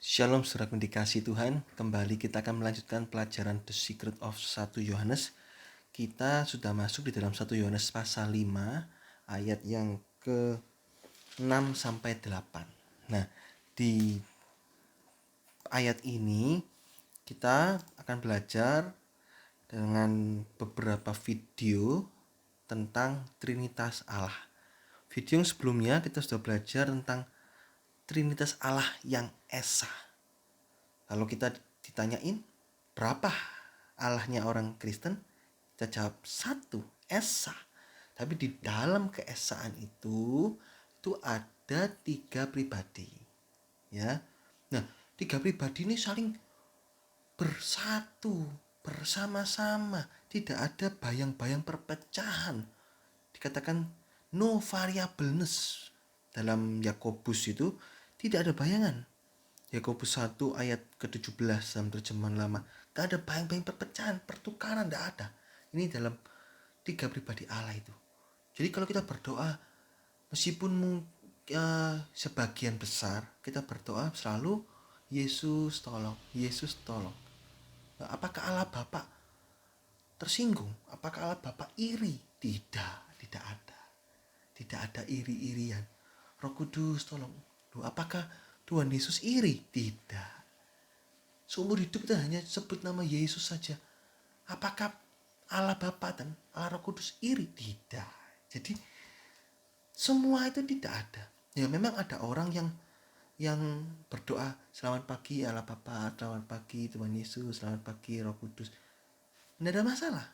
Shalom saudara yang dikasihi Tuhan, kembali kita akan melanjutkan pelajaran The Secret of 1 Yohanes. Kita sudah masuk di dalam 1 Yohanes pasal 5 ayat yang ke-6 sampai 8. Nah, di ayat ini kita akan belajar dengan beberapa video tentang Trinitas Allah. Video yang sebelumnya kita sudah belajar tentang Trinitas Allah yang Esa. Kalau kita ditanyain berapa Allahnya orang Kristen, kita jawab satu, Esa. Tapi di dalam keesaan itu ada 3 pribadi. Ya. Nah, 3 pribadi ini saling bersatu, bersama-sama. Tidak ada bayang-bayang perpecahan. Dikatakan no variableness. Dalam Yakobus itu tidak ada bayangan. Yakobus 1 ayat ke-17 dalam terjemahan lama. Gak ada bayang-bayang perpecahan, pertukaran, gak ada. Ini dalam 3 pribadi Allah itu. Jadi kalau kita berdoa, meskipun sebagian besar kita berdoa selalu Yesus tolong, Yesus tolong. Nah, apakah Allah Bapa tersinggung? Apakah Allah Bapa iri? Tidak ada. Tidak ada iri-irian. Roh Kudus tolong. Loh, apakah Tuhan Yesus iri? Tidak. Seumur hidup kita hanya sebut nama Yesus saja. Apakah Allah Bapa dan Allah Roh Kudus iri? Tidak. Jadi semua itu tidak ada. Ya memang ada orang yang berdoa selamat pagi Allah Bapa, selamat pagi Tuhan Yesus, selamat pagi Roh Kudus. Tidak ada masalah.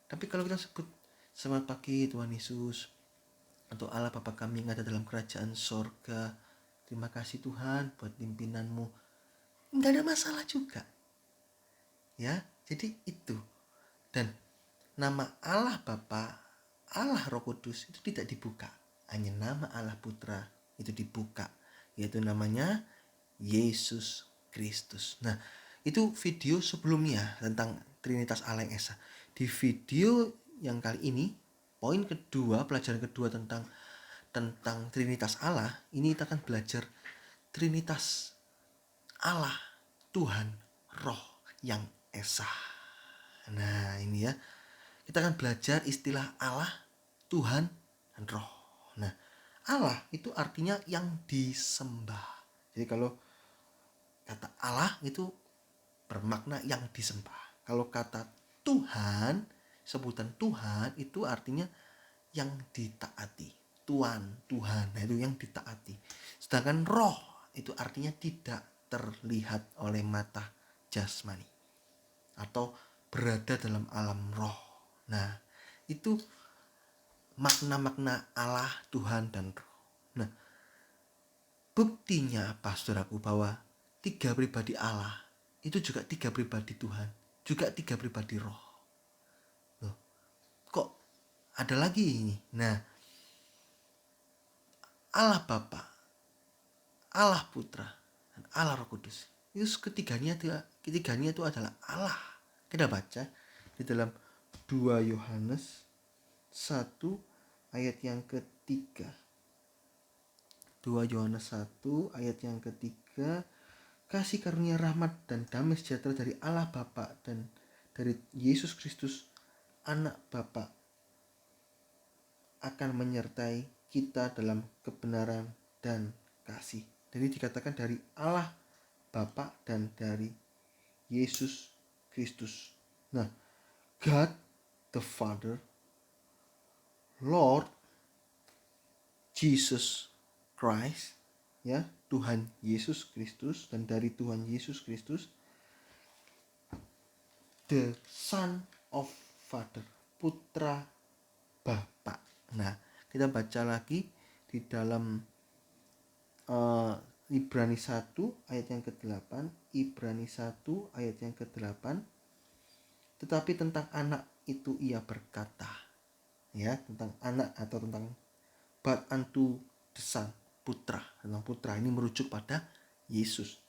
Tapi kalau kita sebut selamat pagi Tuhan Yesus atau Allah Bapa kami yang ada dalam kerajaan sorga, terima kasih Tuhan buat pimpinanmu, nggak ada masalah juga. Ya, jadi itu. Dan nama Allah Bapa, Allah Roh Kudus itu tidak dibuka. Hanya nama Allah Putra itu dibuka, yaitu namanya Yesus Kristus. Nah, itu video sebelumnya tentang Trinitas Allah yang Esa. Di video yang kali ini, poin kedua, pelajaran kedua tentang Trinitas Allah, ini kita akan belajar Trinitas Allah, Tuhan, Roh yang Esa. Nah, ini ya. Kita akan belajar istilah Allah, Tuhan, dan Roh. Nah, Allah itu artinya yang disembah. Jadi kalau kata Allah itu bermakna yang disembah. Kalau kata Tuhan, sebutan Tuhan itu artinya yang ditaati. Tuhan, nah itu yang ditaati. Sedangkan roh itu artinya tidak terlihat oleh mata jasmani atau berada dalam alam roh. Nah, itu makna-makna Allah, Tuhan, dan roh. Nah, buktinya apa saudaraku bahwa 3 pribadi Allah itu juga 3 pribadi Tuhan, juga 3 pribadi roh. Loh, kok ada lagi ini? Nah, Allah Bapa, Allah Putra, dan Allah Roh Kudus. Itu ketiganya itu adalah Allah. Kita baca di dalam 2 Yohanes 1 ayat yang ketiga. 2 Yohanes 1 ayat yang ketiga. Kasih karunia rahmat dan damai sejahtera dari Allah Bapa dan dari Yesus Kristus Anak Bapa akan menyertai kita dalam kebenaran dan kasih. Jadi dikatakan dari Allah Bapa dan dari Yesus Kristus. Nah, God the Father, Lord Jesus Christ, ya, Tuhan Yesus Kristus, dan dari Tuhan Yesus Kristus the Son of Father, Putra Bapa. Nah, kita baca lagi di dalam Ibrani 1 ayat yang ke-8, Ibrani 1 ayat yang ke-8. Tetapi tentang anak itu ia berkata, ya, tentang anak atau tentang but unto the son, putra. Tentang putra ini merujuk pada Yesus.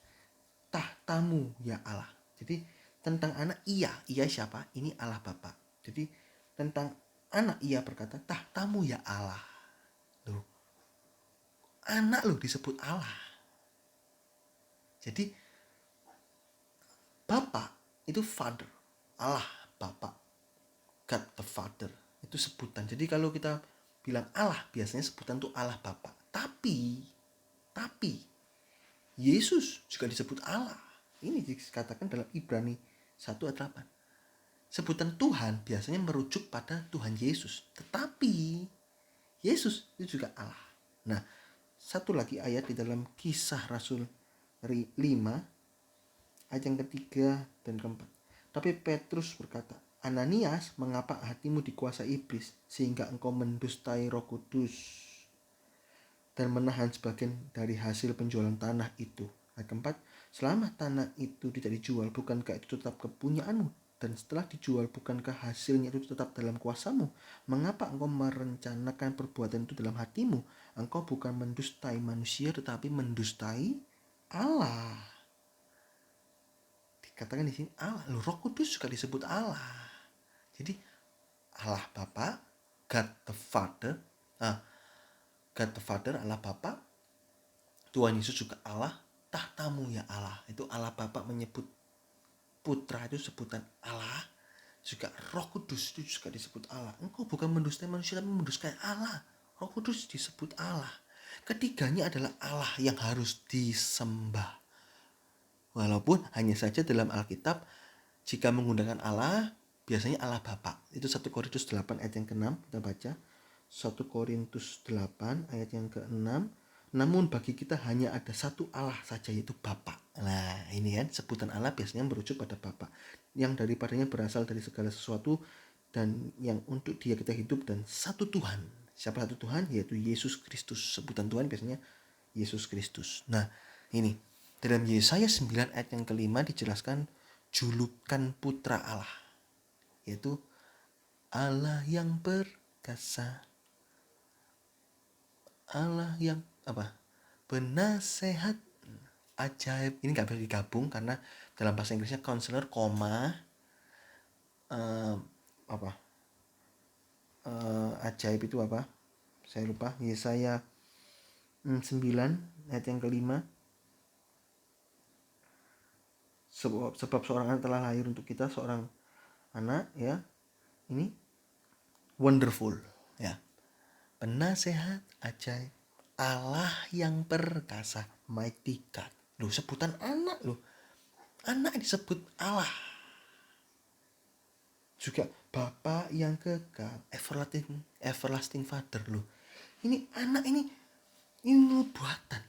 Tahtamu ya Allah. Jadi tentang anak ia siapa? Ini Allah Bapa. Jadi tentang anak ia berkata, tahtamu ya Allah. Loh, anak loh disebut Allah. Jadi Bapa itu Father, Allah Bapa, God the Father, itu sebutan. Jadi kalau kita bilang Allah, biasanya sebutan itu Allah Bapa. Tapi Yesus juga disebut Allah. Ini dikatakan dalam Ibrani 1 ayat 8. Sebutan Tuhan biasanya merujuk pada Tuhan Yesus. Tetapi Yesus itu juga Allah. Nah, satu lagi ayat di dalam Kisah Rasul 5 ayat yang ketiga dan keempat. Tapi Petrus berkata, Ananias, mengapa hatimu dikuasai iblis sehingga engkau mendustai Roh Kudus dan menahan sebagian dari hasil penjualan tanah itu? Ayat keempat, selama tanah itu tidak dijual, bukankah itu tetap kepunyaanmu? Dan setelah dijual, bukankah hasilnya itu tetap dalam kuasamu? Mengapa engkau merencanakan perbuatan itu dalam hatimu? Engkau bukan mendustai manusia, tetapi mendustai Allah. Dikatakan di sini Allah. Roh Kudus juga disebut Allah. Jadi Allah Bapa, God the Father, God the Father, Allah Bapa, Tuhan Yesus juga Allah, tahtamu ya Allah. Itu Allah Bapa menyebut Putra itu sebutan Allah, juga Roh Kudus itu juga disebut Allah. Engkau bukan mendustai manusia, tapi mendustai Allah. Roh Kudus disebut Allah. Ketiganya adalah Allah yang harus disembah. Walaupun hanya saja dalam Alkitab, jika menggunakan Allah, biasanya Allah Bapa. Itu 1 Korintus 8 ayat yang ke-6, kita baca. 1 Korintus 8 ayat yang ke-6. Namun bagi kita hanya ada satu Allah saja, yaitu Bapa. Nah, ini kan sebutan Allah biasanya merujuk pada Bapa, yang daripadanya berasal dari segala sesuatu dan yang untuk Dia kita hidup, dan satu Tuhan. Siapa satu Tuhan? Yaitu Yesus Kristus. Sebutan Tuhan biasanya Yesus Kristus. Nah, ini dalam Yesaya 9 ayat yang ke-5 dijelaskan julukan Putra Allah, yaitu Allah yang perkasa, Allah yang penasehat, ajaib. Ini nggak bisa digabung karena dalam bahasa Inggrisnya counselor, ajaib itu apa? Saya lupa. Yesaya 9 ayat yang ke-5. Sebab seorang anak telah lahir untuk kita, seorang anak, ya. Ini wonderful, ya. Penasehat, ajaib, Allah yang perkasa, mighty God. Loh, sebutan anak loh. Anak disebut Allah. Juga Bapa yang kekal, everlasting Father loh. Ini anak ini nubuatan.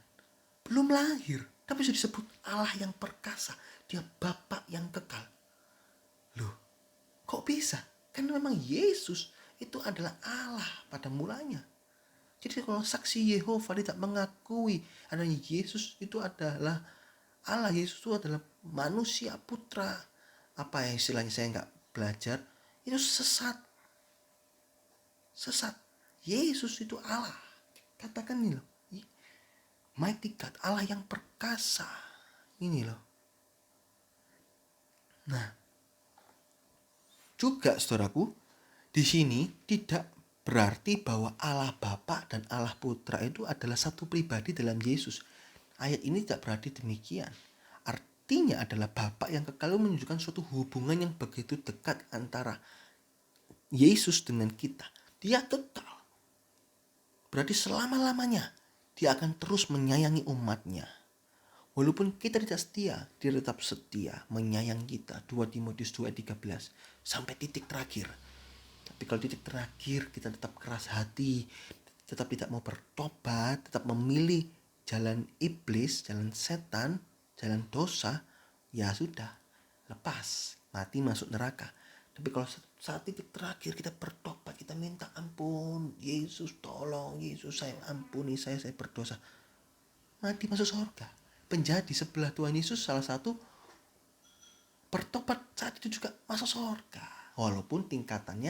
Belum lahir, tapi sudah disebut Allah yang perkasa. Dia Bapa yang kekal. Loh, kok bisa? Kan memang Yesus itu adalah Allah pada mulanya. Jadi kalau saksi Yehova tidak mengakui adanya Yesus itu adalah Allah, Yesus itu adalah manusia, putra, apa ya istilahnya, saya nggak belajar, itu sesat. Yesus itu Allah. Katakan ini loh, mighty God, Allah yang perkasa. Ini loh. Nah, juga saudaraku, di sini tidak berarti bahwa Allah Bapa dan Allah Putra itu adalah satu pribadi dalam Yesus. Ayat ini tidak berarti demikian. Artinya adalah Bapa yang kekal menunjukkan suatu hubungan yang begitu dekat antara Yesus dengan kita. Dia kekal. Berarti selama-lamanya Dia akan terus menyayangi umatnya. Walaupun kita tidak setia, Dia tetap setia menyayangi kita. 2 Timotius 2 ayat 13 sampai titik terakhir. Tapi kalau titik terakhir kita tetap keras hati, tetap tidak mau bertobat, tetap memilih jalan iblis, jalan setan, jalan dosa, ya sudah, lepas, mati masuk neraka. Tapi kalau saat titik terakhir kita bertobat, kita minta ampun, Yesus tolong, Yesus saya ampuni saya berdosa, mati masuk surga. Penjahat di sebelah Tuhan Yesus salah satu bertobat saat itu juga masuk surga. Walaupun tingkatan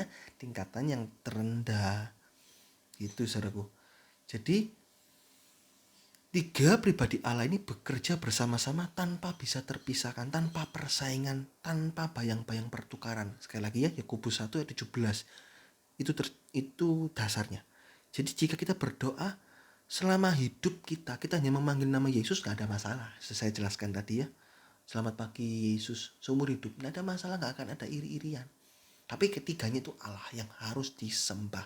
yang terendah. Gitu saudaraku. Jadi 3 pribadi Allah ini bekerja bersama-sama tanpa bisa terpisahkan, tanpa persaingan, tanpa bayang-bayang pertukaran. Sekali lagi ya, Yakobus 1 ayat 17. Itu dasarnya. Jadi jika kita berdoa, Selama hidup kita hanya memanggil nama Yesus, gak ada masalah. Saya jelaskan tadi ya. Selamat pagi Yesus, seumur hidup. Gak ada masalah, gak akan ada iri-irian. Tapi ketiganya itu Allah yang harus disembah.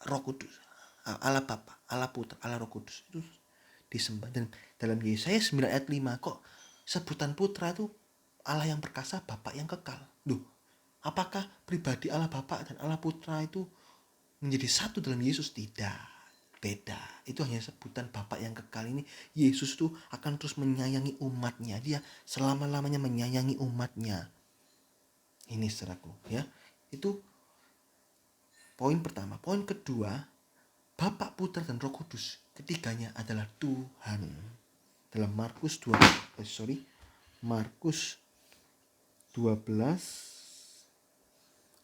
Roh Kudus, Allah Bapa, Allah Putra, Allah Roh Kudus itu disembah. Dan dalam Yesaya 9 ayat 5 kok sebutan putra itu Allah yang perkasa, Bapa yang kekal. Duh, apakah pribadi Allah Bapa dan Allah Putra itu menjadi satu dalam Yesus? Tidak, beda. Itu hanya sebutan Bapa yang kekal ini. Yesus tuh akan terus menyayangi umatnya. Dia selama-lamanya menyayangi umatnya. Ini saudaraku ya. Itu poin pertama. Poin kedua, Bapa, Putra, dan Roh Kudus ketiganya adalah Tuhan. Dalam Markus 12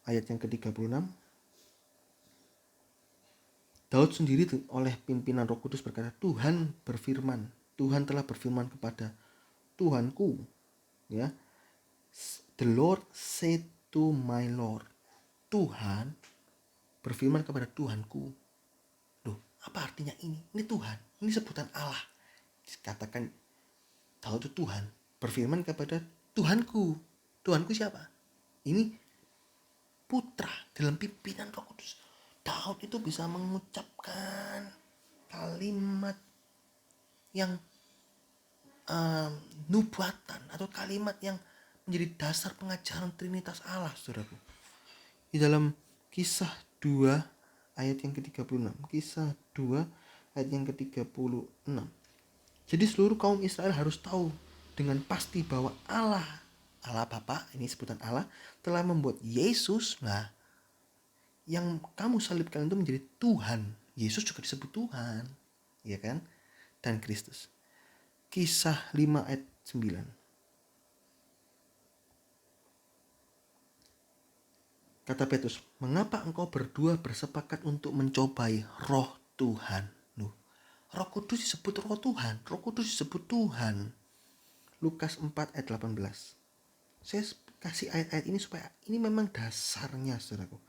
ayat yang ke-36, Daud sendiri oleh pimpinan Roh Kudus berkata, Tuhan telah berfirman kepada Tuhanku, ya. The Lord said to my Lord. Tuhan berfirman kepada Tuhanku. Loh, apa artinya ini? Ini Tuhan, ini sebutan Allah. Katakan Daud itu Tuhan berfirman kepada Tuhanku. Tuhanku siapa? Ini putra dalam pimpinan Roh Kudus. Daud itu bisa mengucapkan kalimat yang nubuatan atau kalimat yang menjadi dasar pengajaran Trinitas Allah, saudaraku. Di dalam Kisah 2 ayat yang ke-36. Kisah 2 ayat yang ke-36. Jadi seluruh kaum Israel harus tahu dengan pasti bahwa Allah Bapa, ini sebutan Allah, telah membuat Yesus, nah, yang kamu salibkan itu menjadi Tuhan. Yesus juga disebut Tuhan, ya kan? Dan Kristus. Kisah 5 ayat 9. Kata Petrus, mengapa engkau berdua bersepakat untuk mencobai roh Tuhan? Loh, Roh Kudus disebut roh Tuhan. Roh Kudus disebut Tuhan. Lukas 4 ayat 18. Saya kasih ayat-ayat ini supaya ini memang dasarnya, saudaraku.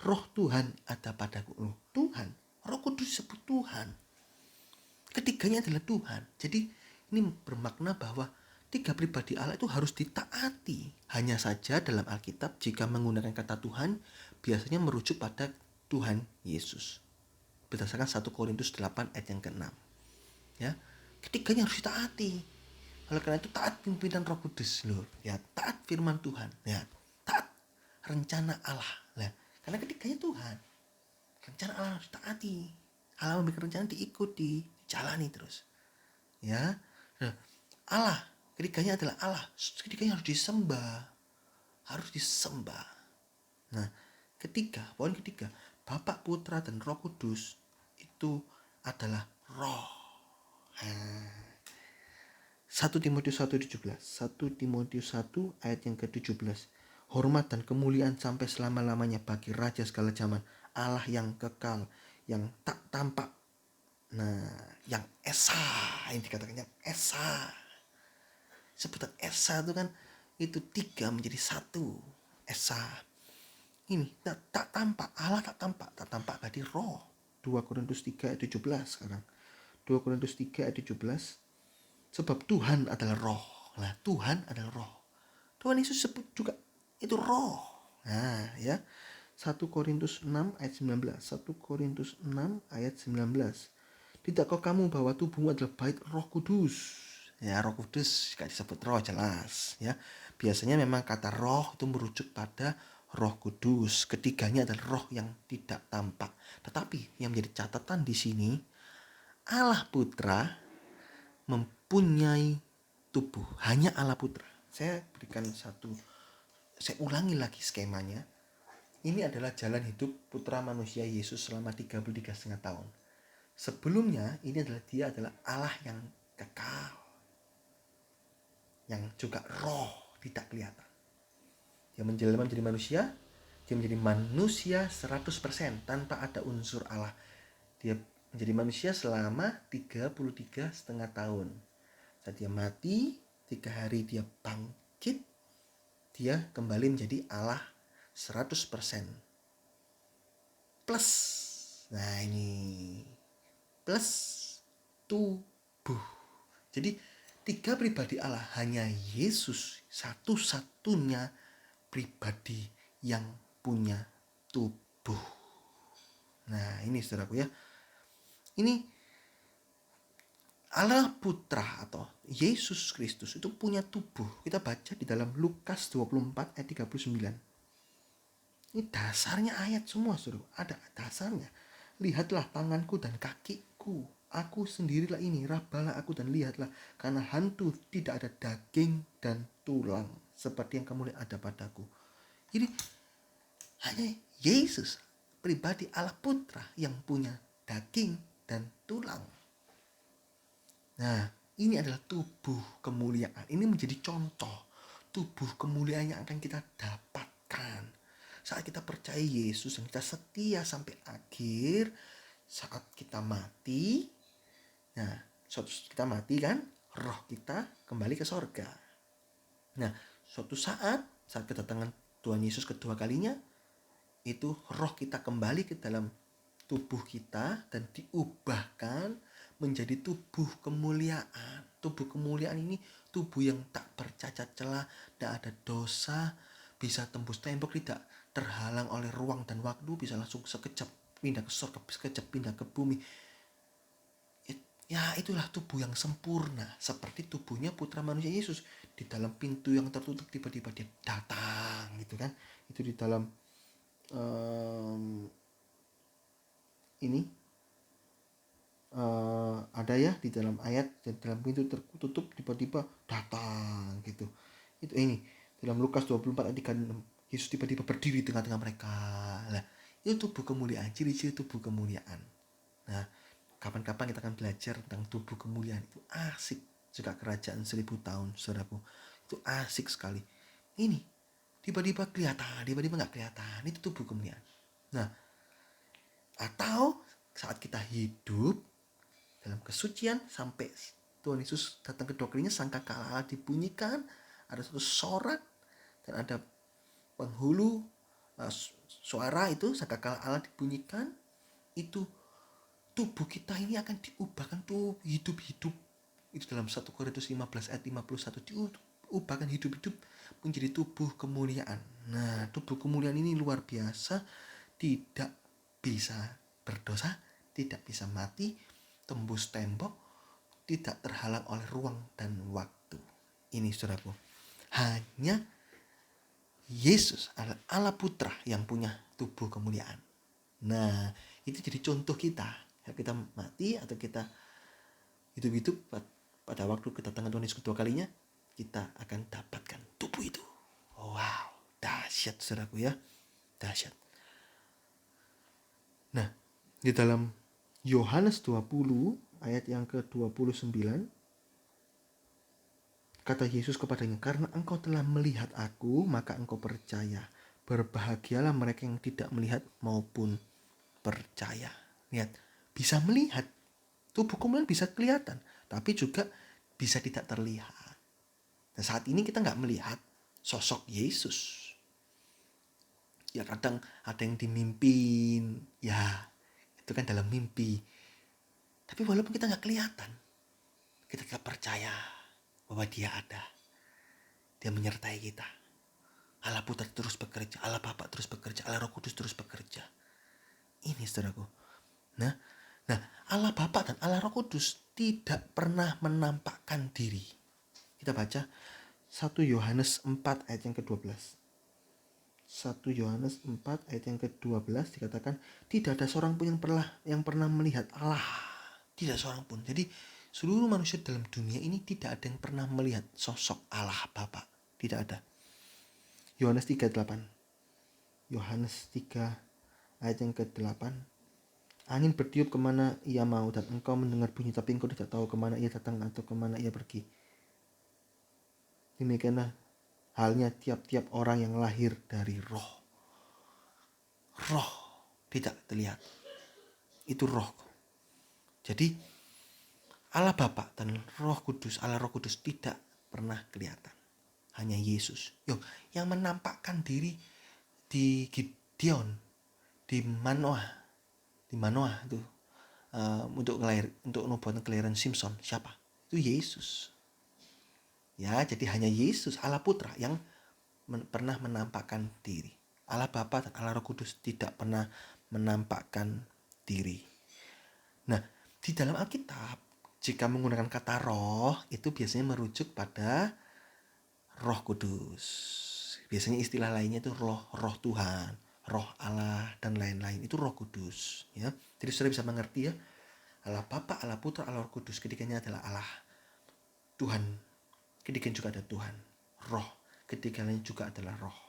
Roh Tuhan ada padaku. Loh, Tuhan. Roh Kudus disebut Tuhan. Ketiganya adalah Tuhan. Jadi ini bermakna bahwa tiga pribadi Allah itu harus ditaati. Hanya saja dalam Alkitab jika menggunakan kata Tuhan biasanya merujuk pada Tuhan Yesus. Berdasarkan 1 Korintus 8 ayat yang ke-6. Ya, ketiganya harus ditaati. Oleh karena itu taat pimpinan Roh Kudus loh. Ya, taat firman Tuhan. Ya, taat rencana Allah. Nah, karena ketiganya Tuhan. Rencana Allah harus ditaati. Allah memberikan rencana diikuti, dijalani terus. Ya, nah, Allah, ketiganya adalah Allah. Ketiganya harus disembah. Harus disembah. Nah, poin ketiga, Bapa, Putra, dan Roh Kudus itu adalah roh. 1 Timotius 1:17. 1 Timotius 1 ayat yang ke-17. Hormat dan kemuliaan sampai selama-lamanya bagi Raja segala zaman, Allah yang kekal, yang tak tampak. Nah, yang Esa, yang dikatakannya Esa. Sebutan Esa itu kan itu tiga menjadi satu. Esa. Ini tak tampak, Allah tak tampak berarti roh. 2 Korintus 3 ayat 17 sekarang. 2 Korintus 3 ayat 17. Sebab Tuhan adalah roh. Nah, Tuhan adalah roh. Tuhan Yesus sebut juga itu roh. Nah, ya. 1 Korintus 6 ayat 19. 1 Korintus 6 ayat 19. Tidakkah kamu bahwa tubuhmu adalah bait Roh Kudus? Ya, Roh Kudus juga disebut roh, jelas, ya. Biasanya memang kata roh itu merujuk pada Roh Kudus. Ketiganya adalah roh yang tidak tampak. Tetapi yang menjadi catatan di sini, Allah Putra mempunyai tubuh. Hanya Allah Putra. Saya ulangi lagi skemanya. Ini adalah jalan hidup putra manusia Yesus selama 33,5 tahun. Sebelumnya dia adalah Allah yang kekal. Yang juga roh, tidak kelihatan. Dia menjelma menjadi manusia. Dia menjadi manusia 100% tanpa ada unsur Allah. Dia menjadi manusia selama 33,5 tahun. Saat dia mati, 3 hari dia bangkit. Dia kembali menjadi Allah 100% plus. Nah, ini plus tubuh. Jadi 3 pribadi Allah, hanya Yesus satu-satunya pribadi yang punya tubuh. Nah ini saudaraku ya. Ini Allah Putra atau Yesus Kristus itu punya tubuh. Kita baca di dalam Lukas 24 ayat 39. Ini dasarnya ayat semua, saudara. Ada dasarnya. Lihatlah tanganku dan kakiku. Aku sendirilah ini. Rabalah aku dan lihatlah. Karena hantu tidak ada daging dan tulang. Seperti yang kamu lihat ada padaku. Jadi hanya Yesus, pribadi Allah Putra, yang punya daging dan tulang. Nah, ini adalah tubuh kemuliaan. Ini menjadi contoh tubuh kemuliaan yang akan kita dapatkan saat kita percaya Yesus dan kita setia sampai akhir. Saat kita mati, nah, suatu kita mati kan, roh kita kembali ke sorga. Nah, suatu saat kedatangan Tuhan Yesus kedua kalinya, itu roh kita kembali ke dalam tubuh kita dan diubahkan menjadi tubuh kemuliaan. Tubuh kemuliaan ini tubuh yang tak bercacat celah, tidak ada dosa, bisa tembus tembok, tidak terhalang oleh ruang dan waktu, bisa langsung sekejap pindah ke surga, sekejap pindah ke bumi. Ya itulah tubuh yang sempurna, seperti tubuhnya Putra Manusia Yesus. Di dalam pintu yang tertutup tiba-tiba dia datang gitu kan. Itu di dalam ini ada ya di dalam ayat, di dalam pintu tertutup tiba-tiba datang gitu. Itu ini dalam Lukas 24 ayat 36, Yesus tiba-tiba berdiri tengah-tengah mereka. Nah, itu tubuh kemuliaan, ciri-ciri tubuh kemuliaan. Nah, kapan-kapan kita akan belajar tentang tubuh kemuliaan. Itu asik. Juga kerajaan 1000 tahun, saudaraku. Itu asik sekali. Ini tiba-tiba kelihatan, tiba-tiba nggak kelihatan. Itu tubuh kemuliaan. Nah, atau saat kita hidup dalam kesucian sampai Tuhan Yesus datang kedua kalinya, sangkakala Allah dibunyikan, ada satu sorak dan ada penghulu suara itu, sangkakala Allah dibunyikan, itu tubuh kita ini akan diubahkan tuh hidup-hidup. Itu dalam 1 Korintus 15 ayat 51, diubahkan hidup-hidup menjadi tubuh kemuliaan. Nah, tubuh kemuliaan ini luar biasa, tidak bisa berdosa, tidak bisa mati, tembus tembok, tidak terhalang oleh ruang dan waktu. Ini saudaraku, hanya Yesus adalah Allah Putra yang punya tubuh kemuliaan. Nah, itu jadi contoh kita. Kita mati atau kita hidup-hidup pada waktu kedatangan Tuhan Yesus kedua kalinya, kita akan dapatkan tubuh itu. Wow, dahsyat saudaraku ya. Dahsyat. Nah, di dalam Yohanes 20 ayat yang ke-29, kata Yesus kepadanya, karena engkau telah melihat aku, maka engkau percaya. Berbahagialah mereka yang tidak melihat maupun percaya. Lihat, bisa melihat. Tubuh kemuliaan bisa kelihatan, tapi juga bisa tidak terlihat. Nah, saat ini kita nggak melihat sosok Yesus. Ya kadang ada yang dimimpin, ya itu kan dalam mimpi. Tapi walaupun kita nggak kelihatan, kita tetap percaya bahwa dia ada. Dia menyertai kita. Allah Putra terus bekerja, Allah Bapa terus bekerja, Allah Roh Kudus terus bekerja. Ini saudaraku. Nah, Allah Bapa dan Allah Roh Kudus tidak pernah menampakkan diri. Kita baca 1 Yohanes 4 ayat yang ke-12. 1 Yohanes 4 ayat yang ke-12 dikatakan, tidak ada seorang pun yang pernah melihat Allah. Tidak seorang pun. Jadi seluruh manusia dalam dunia ini tidak ada yang pernah melihat sosok Allah Bapa. Tidak ada. Yohanes 3:8. Yohanes 3 ayat yang ke-8. Angin bertiup kemana ia mau dan engkau mendengar bunyi, tapi engkau tidak tahu kemana ia datang atau kemana ia pergi. Demikianlah halnya tiap-tiap orang yang lahir dari roh. Roh tidak terlihat. Itu roh. Jadi Allah Bapa dan Roh Kudus, Allah Roh Kudus tidak pernah kelihatan. Hanya Yesus. Yang menampakkan diri di Gideon, di Manoah itu untuk nubuatan kelahiran Simpson siapa? Itu Yesus. Ya, jadi hanya Yesus Allah Putra yang pernah menampakkan diri. Allah Bapa dan Allah Roh Kudus tidak pernah menampakkan diri. Nah, di dalam Alkitab jika menggunakan kata roh itu biasanya merujuk pada Roh Kudus. Biasanya istilah lainnya itu roh Tuhan, roh Allah dan lain-lain. Itu Roh Kudus, ya. Jadi saudara bisa mengerti ya, Allah Bapa, Allah Putra, Allah Roh Kudus, ketiganya adalah Allah. Tuhan, ketiganya juga ada Tuhan. Roh, ketiganya juga adalah roh.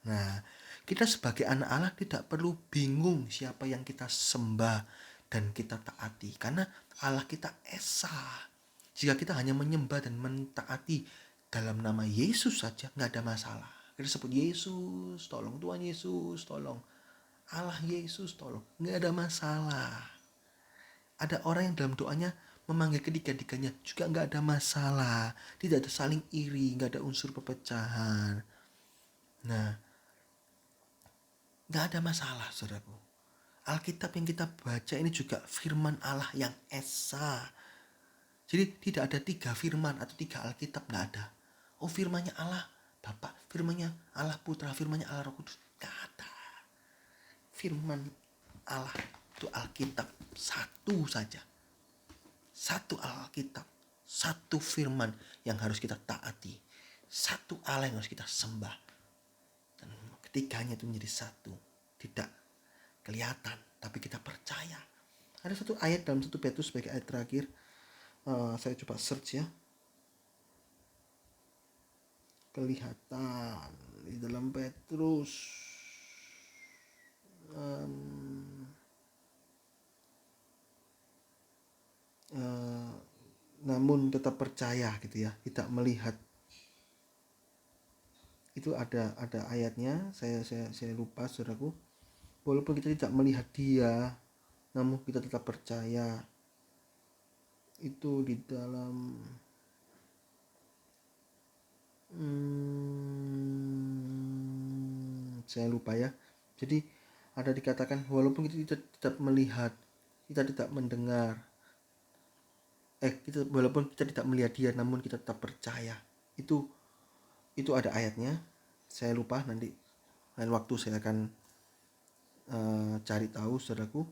Nah, kita sebagai anak Allah tidak perlu bingung siapa yang kita sembah dan kita taati, karena Allah kita esa. Jika kita hanya menyembah dan mentaati dalam nama Yesus saja, nggak ada masalah. Kita sebut Yesus, tolong Tuhan Yesus, tolong Allah Yesus, tolong, nggak ada masalah. Ada orang yang dalam doanya memanggil ketiga-tiganya juga nggak ada masalah. Tidak ada saling iri, nggak ada unsur perpecahan. Nah, nggak ada masalah, saudaraku. Alkitab yang kita baca ini juga firman Allah yang esa. Jadi tidak ada 3 firman atau 3 Alkitab, nggak ada. Oh, firmannya Allah Bapa, firmannya Allah Putra, firmannya Allah Roh Kudus. Nggak ada. Firman Allah itu Alkitab satu saja. Satu Alkitab, satu firman yang harus kita taati. Satu Allah yang harus kita sembah. Dan ketiganya itu menjadi satu. Tidak kelihatan, tapi kita percaya. Ada satu ayat dalam 1 Petrus sebagai ayat terakhir. Saya coba search ya. Kelihatan di dalam Petrus. Namun tetap percaya gitu ya, tidak melihat. Itu ada ayatnya, saya lupa saudaraku. Walaupun kita tidak melihat dia, namun kita tetap percaya. Itu di dalam saya lupa ya. Jadi ada dikatakan walaupun kita tidak melihat, kita tidak mendengar, walaupun kita tidak melihat dia, namun kita tetap percaya. Itu ada ayatnya. Saya lupa, nanti lain waktu saya akan cari tahu, saudaraku.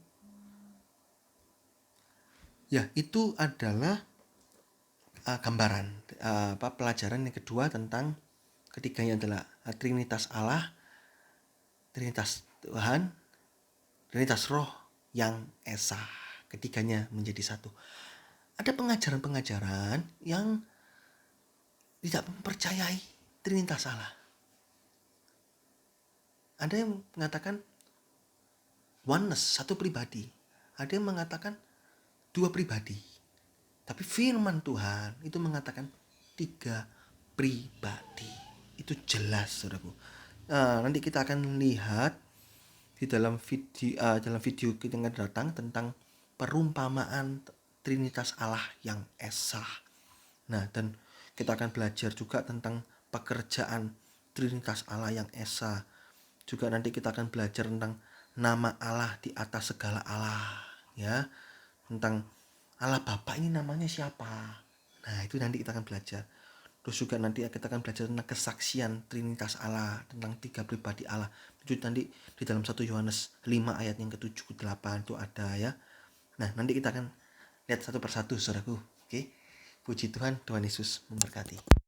Ya, itu adalah gambaran pelajaran yang kedua tentang ketiganya adalah Trinitas Allah, Trinitas Tuhan, Trinitas Roh yang esa. Ketiganya menjadi satu. Ada pengajaran-pengajaran yang tidak mempercayai Trinitas Allah. Ada yang mengatakan oneness, satu pribadi. Ada yang mengatakan 2 pribadi. Tapi firman Tuhan itu mengatakan 3 pribadi. Itu jelas, saudaraku. Nanti kita akan lihat di dalam video kita yang akan datang tentang perumpamaan Trinitas Allah yang esa. Nah, dan kita akan belajar juga tentang pekerjaan Trinitas Allah yang esa. Juga nanti kita akan belajar tentang nama Allah di atas segala Allah, ya. Tentang Allah Bapa ini namanya siapa. Nah, itu nanti kita akan belajar. Terus juga nanti kita akan belajar tentang kesaksian Trinitas Allah, tentang 3 pribadi Allah. Itu nanti di dalam 1 Yohanes 5 ayat yang ke-7 ke-8 itu ada ya. Nah, nanti kita akan lihat satu persatu, saudaraku. Oke. Puji Tuhan, Tuhan Yesus memberkati.